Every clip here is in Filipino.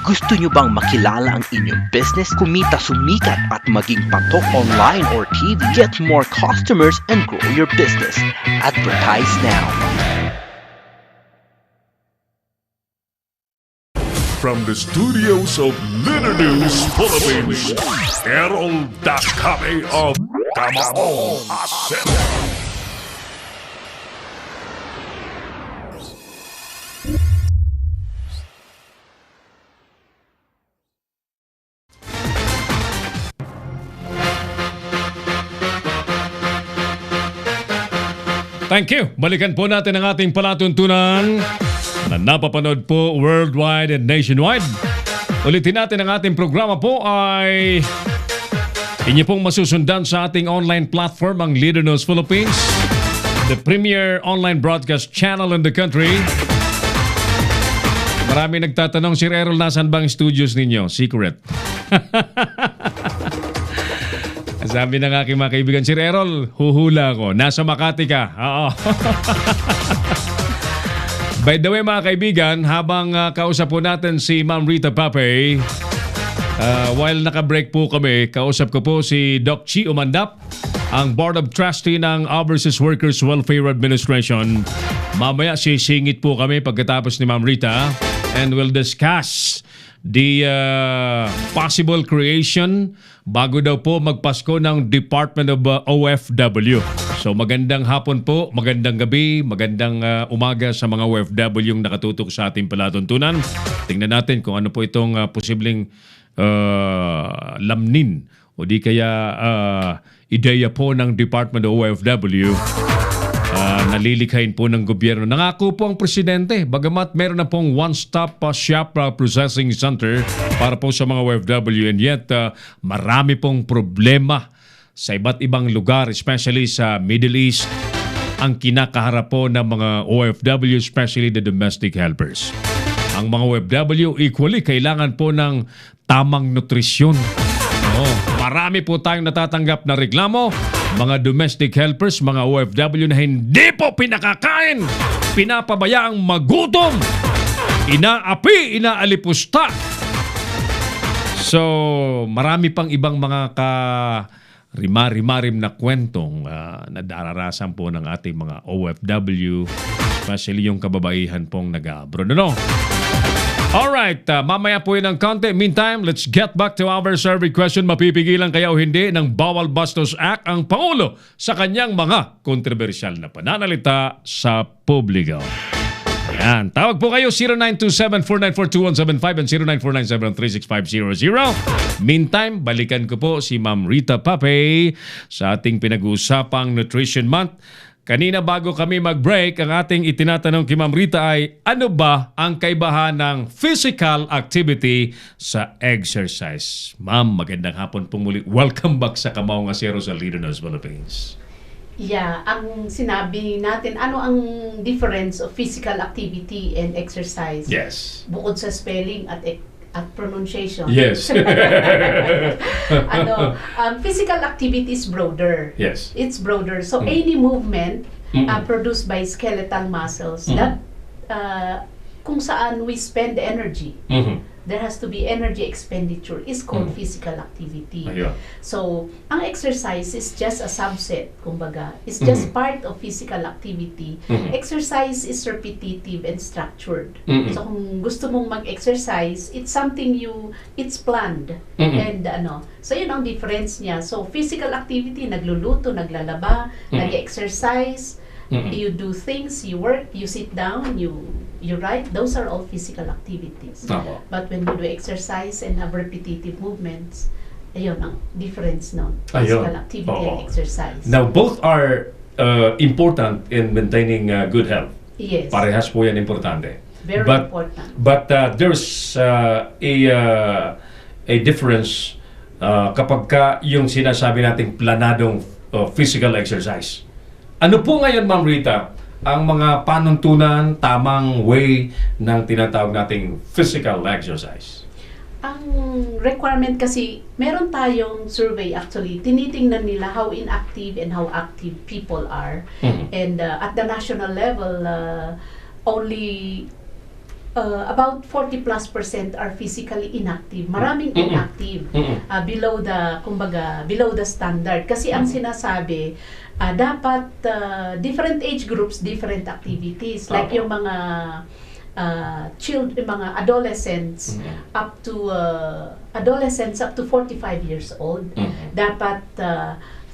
Gusto nyo bang makilala ang inyong business, kumita, sumikat at maging patok online or TV? Get more customers and grow your business. Advertise now. From the studios of Litter News Philippines, Errol Dakame of Kamao Asset. Thank you. Balikan po natin ang ating palatuntunan na napapanood po worldwide and nationwide. Ulitin natin ang ating programa po ay inyo pong masusundan sa ating online platform, ang Leader News Philippines, the premier online broadcast channel in the country. Marami nagtatanong, Sir Errol, nasan bang studios ninyo? Secret. Sabi ng aking mga kaibigan, Sir Errol, huhula ko. Nasa Makati ka. Oo. By the way, mga kaibigan, habang kausap po natin si Ma'am Rita Pape, while naka-break po kami, kausap ko po si Doc Chi Umandap, ang Board of Trustee ng Overseas Workers Welfare Administration. Mamaya sisingit po kami pagkatapos ni Ma'am Rita, and we'll discuss the possible creation bago daw po magpasko ng Department of OFW. So magandang hapon po, magandang gabi, magandang umaga sa mga OFW yung nakatutok sa ating palatuntunan. Tingnan natin kung ano po itong posibleng lamnin o di kaya ideya po ng Department of OFW. Nalilikhain po ng gobyerno. Nangako po ang presidente, bagamat meron na pong one-stop shop processing center para po sa mga OFW, and yet marami pong problema sa iba't ibang lugar, especially sa Middle East, ang kinakaharap po ng mga OFW, especially the domestic helpers. Ang mga OFW equally kailangan po ng tamang nutrisyon. Marami po tayong natatanggap na reklamo, mga domestic helpers, mga OFW na hindi po pinakakain, pinapabayaang magutom, inaapi, inaalipusta. So, marami pang ibang mga rimarimarim na kwentong nadararasan po ng ating mga OFW, especially yung kababaihan pong nag-abroad. Alright, mamaya po yun ng konti. Meantime, let's get back to our survey question. Mapipigilan kaya o hindi ng Bawal Bastos Act ang Pangulo sa kanyang mga kontrobersyal na pananalita sa publiko? Ayan, tawag po kayo 0927-494-2175 and 0949-736-500. Meantime, balikan ko po si Ma'am Rita Pape sa ating pinag-uusapang Nutrition Month. Kanina bago kami mag-break, ang ating itinatanong kay Ma'am Rita ay, ano ba ang kaibahan ng physical activity sa exercise? Ma'am, magandang hapon po muli. Welcome back sa Kamao Ngasero sa Leader News Philippines. Yeah, ang sinabi natin, ano ang difference of physical activity and exercise? Yes. Bukod sa spelling at pronunciation. Yes. Physical activity is broader. Yes. It's broader. So any movement produced by skeletal muscles that kung saan we spend energy. There has to be energy expenditure is called physical activity. Ayun. So, ang exercise is just a subset, kumbaga. It's just part of physical activity. Exercise is repetitive and structured. So, kung gusto mong mag-exercise, it's something it's planned. And so yun ang difference niya. So, physical activity, nagluluto, naglalaba, nag-exercise, you do things, you work, you sit down, you write, those are all physical activities. But when you do exercise and have repetitive movements, ayun ang difference no, physical activity and exercise. Now, both are important in maintaining good health. Yes. Parehas po yan importante. Very important. But there's a difference kapag yung sinasabi nating planadong physical exercise. Ano po ngayon, Ma'am Rita, ang mga panuntunan, tamang way ng tinatawag nating physical exercise? Ang requirement kasi, meron tayong survey actually, tinitingnan nila how inactive and how active people are. And at the national level, only about 40+% are physically inactive. Maraming inactive below the standard. Kasi ang sinasabi, dapat different age groups, different activities. Like yung mga mga adolescents up to 45 years old, dapat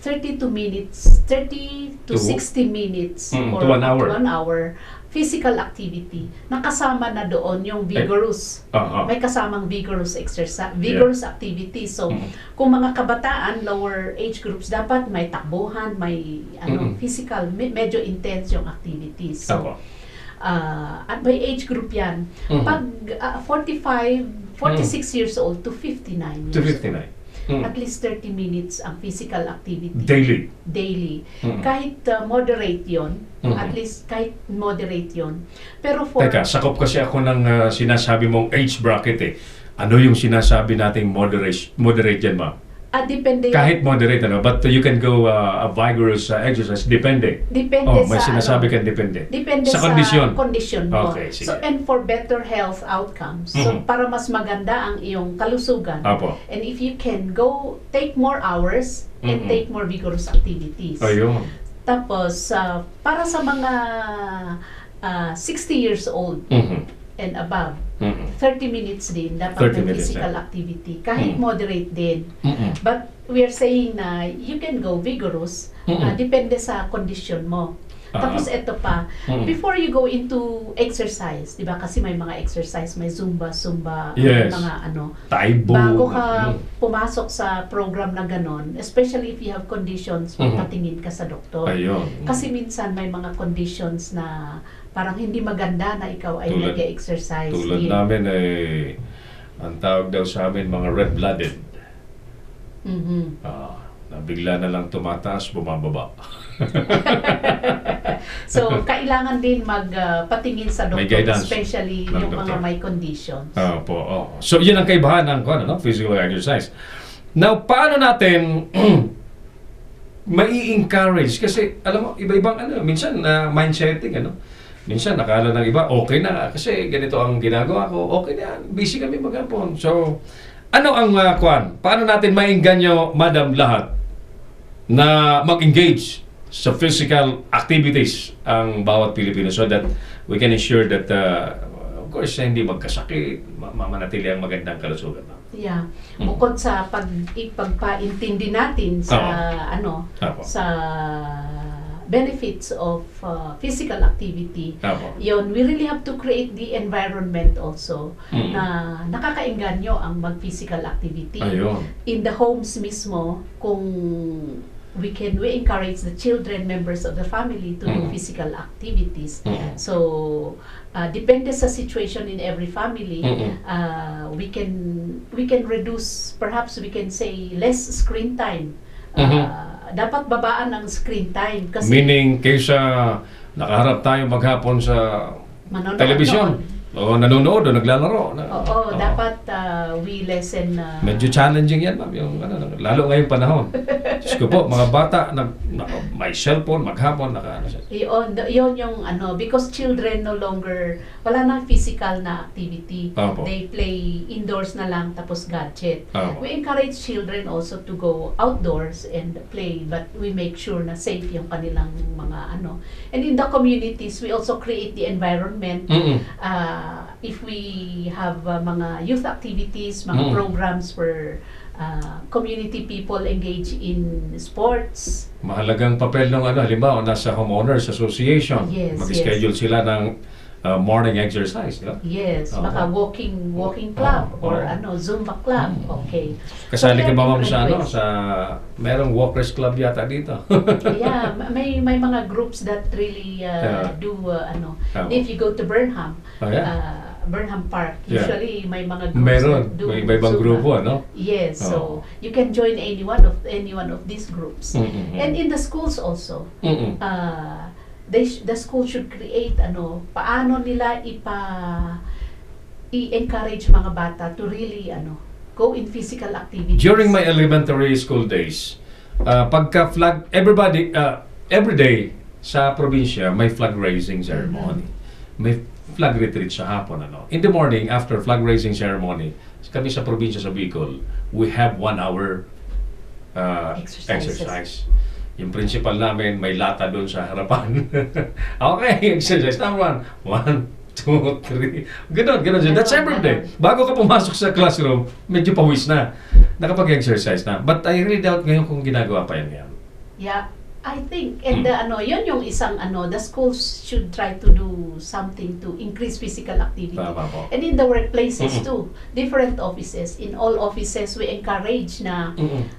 30 to 60 minutes or to 1 up hour. to 1 hour physical activity. Nakasama na doon yung vigorous. May kasamang vigorous exercise, vigorous activity. So, kung mga kabataan, lower age groups, dapat may takbuhan, may physical, medyo intense yung activities. So, at may age group yan. Pag 46 years old to 59 years old. At least 30 minutes ang physical activity. Daily. Kahit moderate yon, at least kahit moderate yon. Pero Teka, sakop kasi ako ng sinasabi mong age bracket eh. Ano yung sinasabi nating moderate yan, ma'am? Depende. Kahit moderate, but you can go a vigorous exercise. Depende. Depende may sa sinasabi ka depende. Depende sa kondisyon mo. Okay, sige. So, and for better health outcomes. So, para mas maganda ang iyong kalusugan. Apo. And if you can go, take more hours and take more vigorous activities. Ayun. Tapos, para sa mga 60 years old and above, 30 minutes din dapat 30 ng minutes, physical activity. Kahit moderate din. But we are saying na you can go vigorous, depende sa condition mo. Tapos ito pa, before you go into exercise, di ba? Kasi may mga exercise, may Zumba, Yes. mga Taibo. bago ka pumasok sa program na ganon, especially if you have conditions, patingin ka sa doktor. Ayun. Kasi minsan may mga conditions na parang hindi maganda na ikaw ay nag-exercise. Tulad namin ang tawag daw sa amin mga red-blooded. Na bigla na lang tumataas, bumababa. So, kailangan din magpatingin sa May doktor, guidance especially ng yung doktor. mga may conditions. So, yun ang kaibahan ng physical exercise. Now, paano natin mai-encourage? Kasi, alam mo, iba-ibang minsan mindsetting, minsan nakala ng iba, okay na, kasi ganito ang ginagawa ko, okay na yan, busy kami maghapon. So, ano ang paano natin maingganyo, madam, lahat na mag-engage sa physical activities ang bawat Pilipino so that we can ensure that, of course, hindi magkasakit, manatili ang magandang kalusugan. Yeah. Bukod sa pagpaintindi natin sa sa benefits of physical activity, yun, we really have to create the environment also na nakakainganyo ang mag-physical activity. Ayun. In the homes mismo, kung we encourage the children, members of the family to do physical activities. So, depende sa situation in every family, we can reduce, perhaps we can say, less screen time. Dapat babaan ang screen time. Kasi Meaning, kaysa nakaharap tayo maghapon sa television, o nanonood o naglalaro. Dapat we lessen. Medyo challenging yan, ma'am. Yung, lalo ngayong panahon. Diyos ko po, mga bata, may cellphone, maghapon, Yun yung because children no longer, wala nang physical na activity. They play indoors na lang, tapos gadget. We encourage children also to go outdoors and play, but we make sure na safe yung kanilang mga And in the communities, we also create the environment. If we have mga youth activities, mga programs where community people engage in sports. Mahalagang papel ng halimbawa, nasa homeowners association. Mag-schedule sila ng morning exercise. Yes, baka walking club or Zumba club. Okay. Kasali ka ba, ma'am, sa merong walkers club yata dito? Yeah, may mga groups that really do if you go to Burnham, Burnham Park, usually may mga groups that do may ibang grupo, Yes, so you can join any one of these groups. And in the schools also, the school should create paano nila i-encourage mga bata to really go in physical activities. During my elementary school days, pagka flag, every day sa probinsya may flag raising ceremony. May flag retreat sa hapon. In the morning, after flag raising ceremony, kami sa probinsya sa Bicol, we have 1 hour Exercises. exercise. Yung principal namin, may lata doon sa harapan. Okay, exercise. Number 1, 2, 3. Ganon. That's every day. Bago ka pumasok sa classroom, medyo pawis na. Nakapag-exercise na. But I really doubt ngayon kung ginagawa pa yan ngayon. Yeah, I think, and yun yung isang the schools should try to do something to increase physical activity. Tama po. And in the workplaces too, different offices. In all offices, we encourage na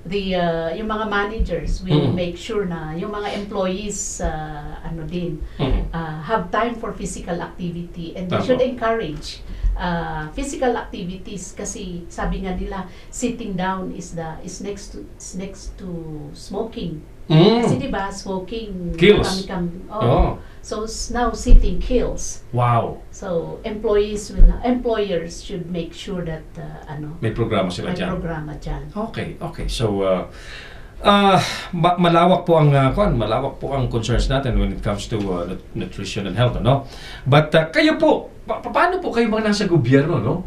yung mga managers will make sure na yung mga employees have time for physical activity, and we Tama. should encourage physical activities kasi sabi nga nila sitting down is next to smoking. Kasi di ba smoking Kills. So now sitting kills. Wow. So employers should make sure that May programa sila may dyan. programa dyan. Okay. So, malawak po ang concerns natin when it comes to nutrition and health, no? But kayo po, paano po kayo mga nasa gobyerno, no?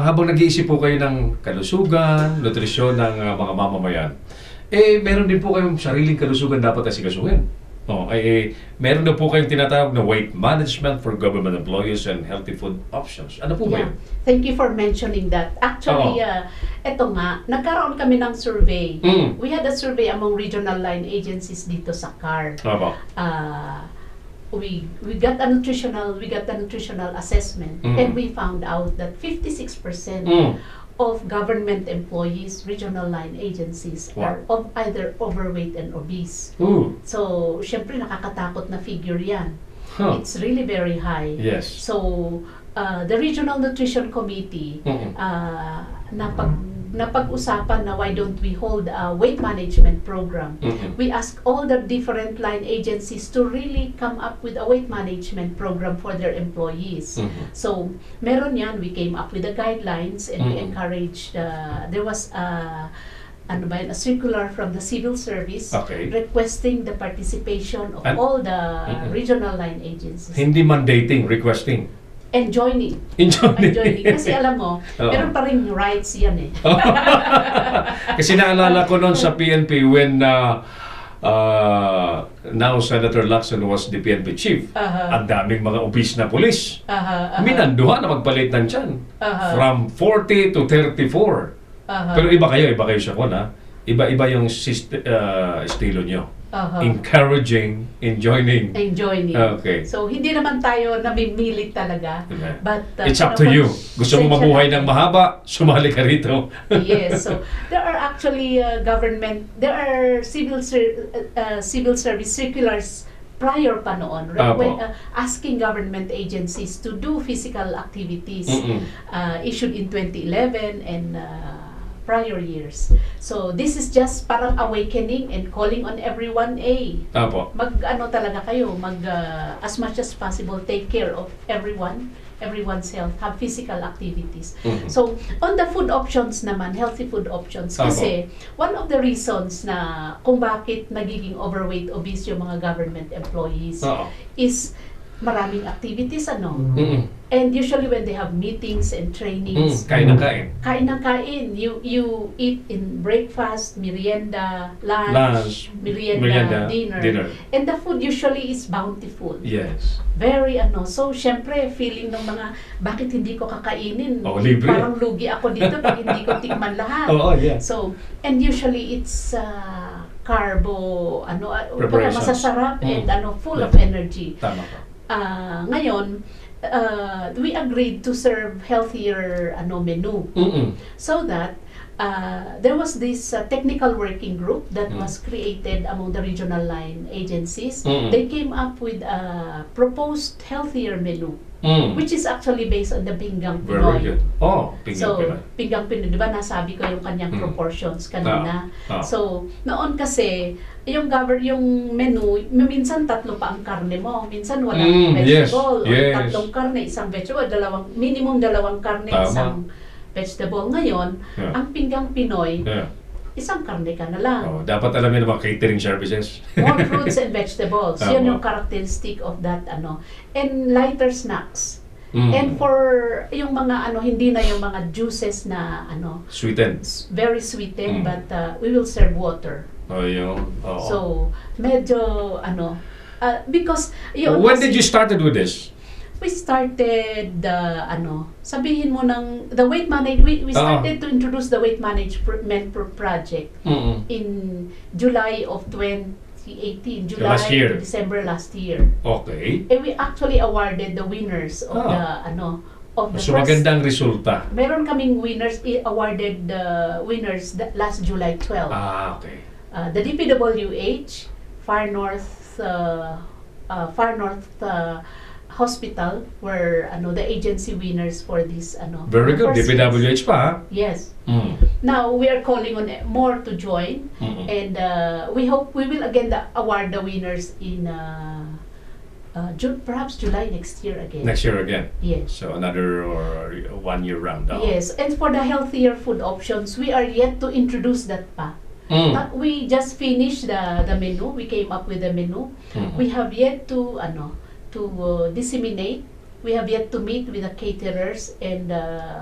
Habang nag-iisip po kayo ng kalusugan, nutrisyon ng mga mamamayan, meron din po kayong sariling kalusugan dapat asikasuhin. Meron na po kayong tinatawag na weight management for government employees and healthy food options. Ano po ba yun? Thank you for mentioning that. Actually, eto nga, nagkaroon kami ng survey. We had a survey among regional line agencies dito sa CAR. We got a nutritional assessment, and we found out that 56% of government employees, regional line agencies, are either overweight and obese. So, syempre nakakatakot na figure yan. It's really very high. Yes. So, the Regional Nutrition Committee napag-usapan na why don't we hold a weight management program. We ask all the different line agencies to really come up with a weight management program for their employees. So, meron yan. We came up with the guidelines, and we encouraged, there was a circular from the civil service requesting the participation of all the regional line agencies. Hindi mandating, requesting. And joining. Kasi alam mo, meron pa rin rights yan eh. Kasi naalala ko noon sa PNP when now Senator Lacson was the PNP chief. Ang daming mga obese na pulis. Minanduhan na magpalit ng tiyan. From 40 to 34. Pero iba kayo siya ko na. Iba yung estilo nyo. Encouraging, enjoining. Okay. So, hindi naman tayo namimilit talaga. But, it's up to you. Gusto mo mabuhay ng mahaba, sumali ka rito. Yes. So, there are actually there are civil service circulars prior pa noon, asking government agencies to do physical activities, issued in 2011 and prior years. So, this is just parang awakening and calling on everyone, talaga kayo, as much as possible, take care of everyone's health, have physical activities. So, on the food options naman, healthy food options, kasi one of the reasons na kung bakit nagiging overweight, obese yung mga government employees is maraming activities, And usually when they have meetings and trainings, Kain ng kain. You eat in breakfast, merienda, lunch, merienda, dinner. And the food usually is bountiful. Yes. Very So, syempre, feeling ng mga, bakit hindi ko kakainin? Libre. Parang lugi ako dito pag hindi ko tikman lahat. So, and usually it's carbo, masasarap and full of energy. Tama ka. Ngayon, we agreed to serve healthier menu. So that there was this technical working group that was created among the regional line agencies. They came up with a proposed healthier menu, which is actually based on the Pinggang Pinoy. Very good. Pinggang Pinoy. Pinggang Pinoy, di ba nasabi ko yung kanyang proportions kanina. So, noon kasi, yung menu, minsan 3 pa ang karne mo, minsan walang vegetable, o 3 karne, isang vegetable, minimum 2 karne, isang vegetable. Ngayon, ang Pinggang Pinoy, isang karne ka na lang. Oh, dapat alam niyo naman catering services. More fruits and vegetables. Tama. Yun yung characteristic of that ano. And lighter snacks. Mm. And for yung mga ano, hindi na yung mga juices na ano, Sweetened. very sweetened, Mm. but we will serve water. Oh, yun. Oo. So, medyo ano, because yun, When kasi did you started with this? we started ano, sabihin mo ng the weight manage we started to introduce the weight management project Mm-mm. in July of 2018, July Last year. to December last year. Okay. And we actually awarded the winners of the ano of the So magandang resulta. Meron kaming winners awarded the winners last July 12. Okay. The DPWH Far North Hospital were ano the agency winners for this ano. Very good. first DPWH pa, ha? Yes. Mm. Now we are calling on more to join, Mm-mm. and we hope we will again award the winners in perhaps July next year again. Next year again. Yes. So another 1 year round. Yes, and for the healthier food options, we are yet to introduce that pa. Mm. We just finished the menu. We came up with the menu. Mhm. We have yet to disseminate. We have yet to meet with the caterers and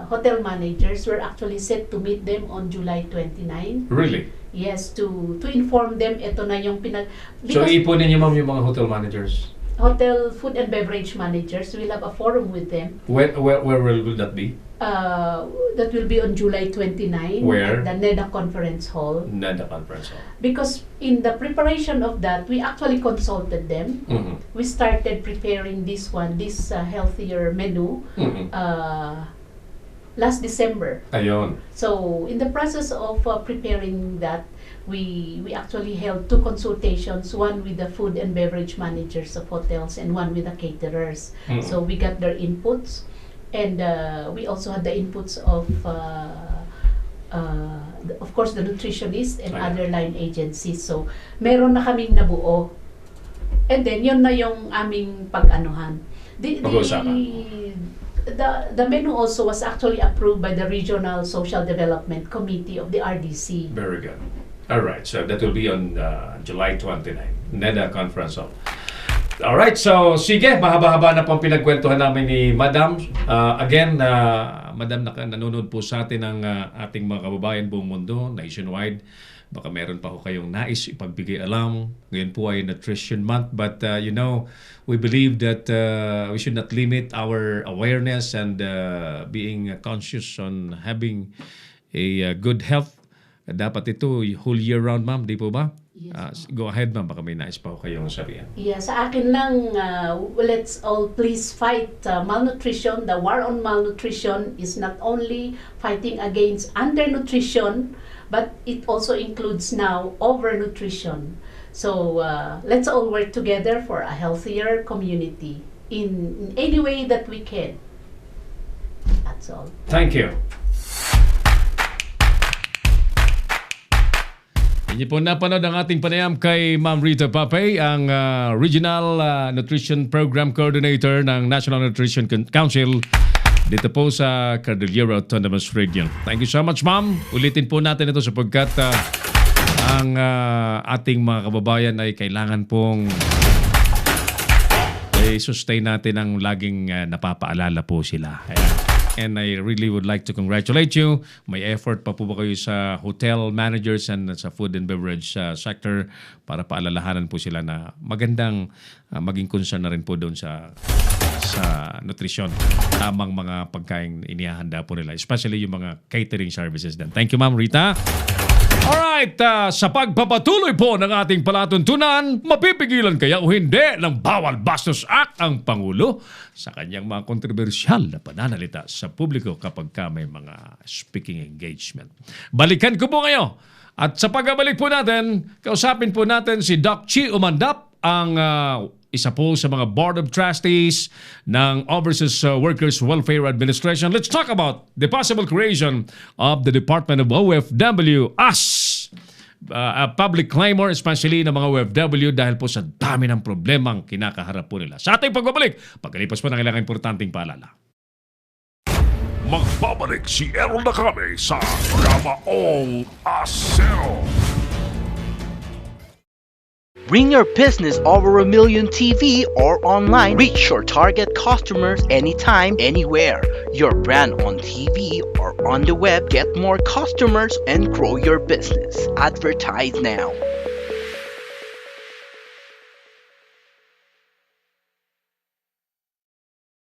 hotel managers. We're actually set to meet them on July 29. Really? Yes, to inform them ito na yung So because ipunin niyo, ma'am, yung mga hotel managers. hotel food and beverage managers, we'll have a forum with them. Where will that be? That will be on July 29 Where? at the NEDA Conference Hall. Nada conference hall. Because in the preparation of that, we actually consulted them. Mhm. We started preparing this healthier menu Mhm. last December. Ayun. So in the process of preparing that, we actually held 2 consultations, one with the food and beverage managers of hotels and one with the caterers. Mhm. So we got their inputs, and we also had the inputs of course the nutritionists and Ayan. other line agencies. So meron na kaming nabuo. And then yun na yung aming pag-anuhan. The menu also was actually approved by the Regional Social Development Committee of the RDC. Very good. All right. So that will be on July 29. NEDA conference hall. Alright, so sige, mahaba-haba na pong pinagkwentuhan namin ni Madam. Again, Madam, nanonood po sa atin ang ating mga kababayan buong mundo, nationwide. Baka meron pa ho kayong nais ipagbigay alam. Ngayon po ay Nutrition Month, but we believe that we should not limit our awareness and being conscious on having a good health. Dapat ito whole year round, ma'am, di po ba? Yes, Go ahead, ma'am. Baka may nais pa ho kayong sabihin. Yeah, sa akin lang, let's all please fight malnutrition. The war on malnutrition is not only fighting against undernutrition, but it also includes now overnutrition. So let's all work together for a healthier community in any way that we can. That's all. Thank you. Inyo po napanood ang ating panayam kay Ma'am Rita Papay, ang Regional Nutrition Program Coordinator ng National Nutrition Council dito po sa Cordillera Autonomous Region. Thank you so much, ma'am. Ulitin po natin ito sapagkat ang ating mga kababayan ay kailangan pong sustain natin ang laging napapaalala po sila. Ayan. And I really would like to congratulate you. May effort pa po ba kayo sa hotel managers and sa food and beverage sector para paalalahanan po sila na magandang maging concern na rin po doon sa nutrisyon. Tamang mga pagkain inihahanda po nila, especially yung mga catering services din. Thank you, Ma'am Rita. Alright, sa pagpapatuloy po ng ating palatuntunan, mapipigilan kaya o hindi ng Bawal Bastos Act ang Pangulo sa kanyang mga kontrobersyal na pananalita sa publiko kapag may mga speaking engagement. Balikan ko po ngayon. At sa pagbabalik po natin, kausapin po natin si Doc Chi Umandap, ang isa po sa mga Board of Trustees ng Overseas Workers Welfare Administration. Let's talk about the possible creation of the Department of OFW as a public claimor, especially ng mga OFW dahil po sa dami ng problemang kinakaharap po nila. Sa ating pagbabalik, pagkalipas po ng ilang importanteng paalala. Magbabalik si Errol Nakame sa Kamaong Asero. Bring your business over 1 million TV or online. Reach your target customers anytime, anywhere. Your brand on TV or on the web. Get more customers and grow your business. Advertise now.